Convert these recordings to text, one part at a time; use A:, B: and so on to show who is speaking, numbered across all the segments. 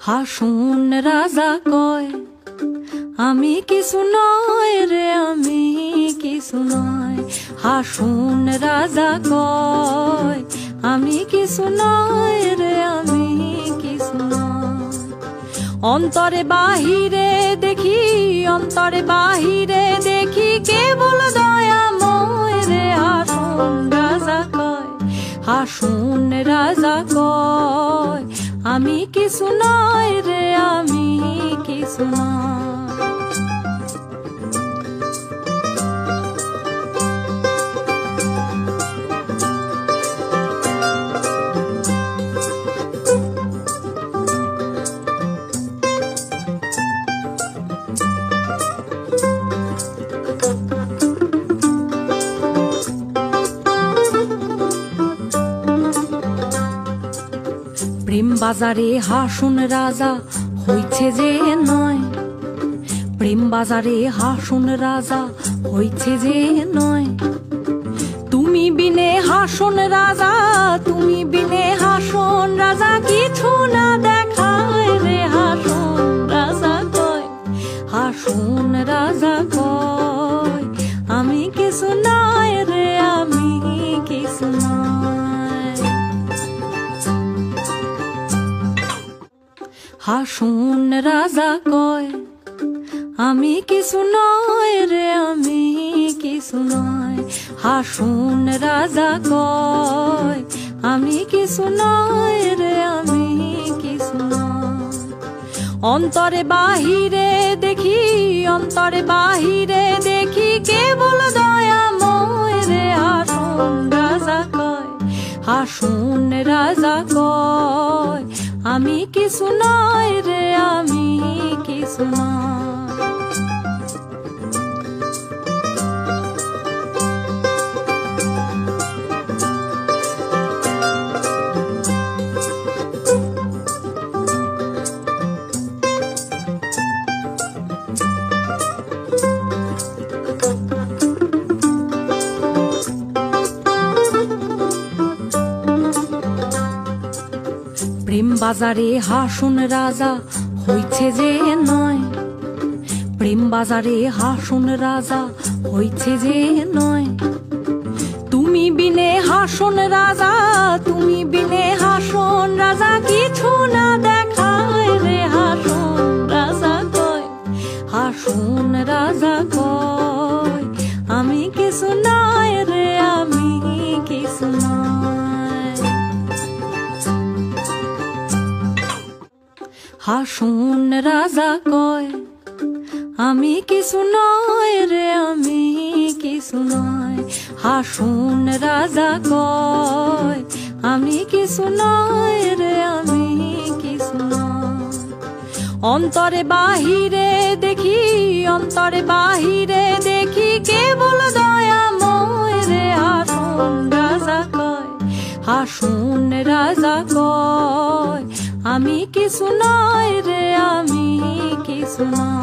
A: হাসুন রাজা কয় আমি কিছু নয় রে, আমি কিছু নয়। হাসুন রাজা কয় আমি কিছু নয় রে, আমি কিছু নয়। অন্তরে বাহিরে দেখি, অন্তরে বাহিরে দেখি কেবল দয়াময় রে। হাসুন রাজা কয়, হাসুন রাজা কয় আমি কিছু নয় রে, আমি কিছু নয়। প্রেম বাজারে হাসুন রাজা হইছে যে নয়, প্রেম বাজারে হাসুন রাজা হইছে যে নয়। তুমি বিনে হাসুন রাজা, তুমি বিনে হাসুন রাজা কিছু না দেখায় রে। হাসুন রাজা কয়, হাসুন রাজা কয় আমি কিছু নয় রে, আমি কিছু নয়। হাসুন রাজা কয় আমি কিছু নয় রে, আমি কিছু নয়। হাসুন রাজা কয় আমি কিছু নয় রে, আমি কিছু নয়। অন্তরে বাহিরে দেখি, অন্তরে বাহিরে দেখি কেবল দয়াময় রে। হাসুন রাজা কয়, হাসুন রাজা কয় আমি কিছু নয় রে, আমি কিছু নয়। প্রেম বাজারে হাসুন রাজা হইছে যে নয়, প্রেম বাজারে হাসুন রাজা হইছে যে নয়। তুমি বিনে হাসুন রাজা, তুমি বিনে হাসুন রাজা কিছু না দেখায় রে। হাসুন রাজা কয়, হাসুন রাজা কয় আমি কিছু নয় রে, আমি কিছু নয়। হাসুন রাজা কয় আমি কিছু নয় রে, আমি কিছু নয়। হাসুন রাজা কয় আমি কিছু নয় রে, আমি কিছু নয়। অন্তরে বাহিরে দেখি, অন্তরে বাহিরে দেখি কেবল দয়াময় রে। হাসুন রাজা কয়, হাসুন রাজা কয় আমি কিছু নয় রে, আমি কিছু নয়।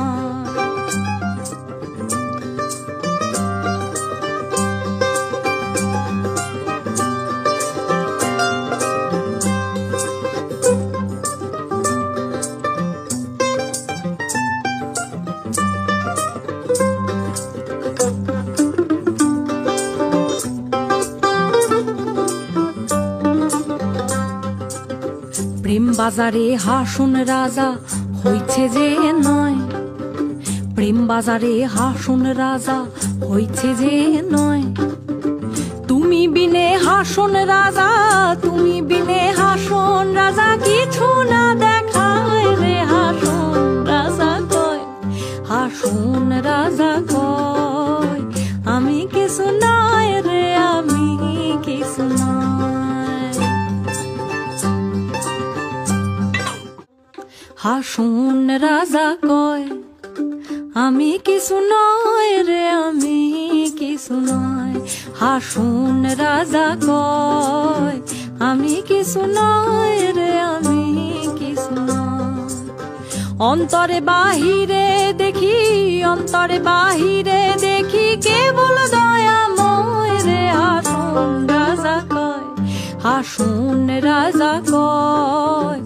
A: প্রেম বাজারে হাসুন রাজা হইছে যে নয়, প্রেম বাজারে হাসুন রাজা হইছে যে নয়। তুমি বিনে হাসুন রাজা, তুমি বিনে হাসুন রাজা কিছু না দেখায় রে। হাসুন রাজা কয়, হাসুন রাজা কয় আমি কিছু নয় রে, আমি কিছু নয়। হাসুন রাজা কয় আমি কিছু নয় রে, আমি কিছু নয়। হাসুন রাজা কয় আমি কিছু নয় রে, আমি কিছু নয়। অন্তরে বাহিরে দেখি, অন্তরে বাহিরে দেখি কেবল দয়াময় রে। হাসুন রাজা কয়, হাসুন রাজা কয়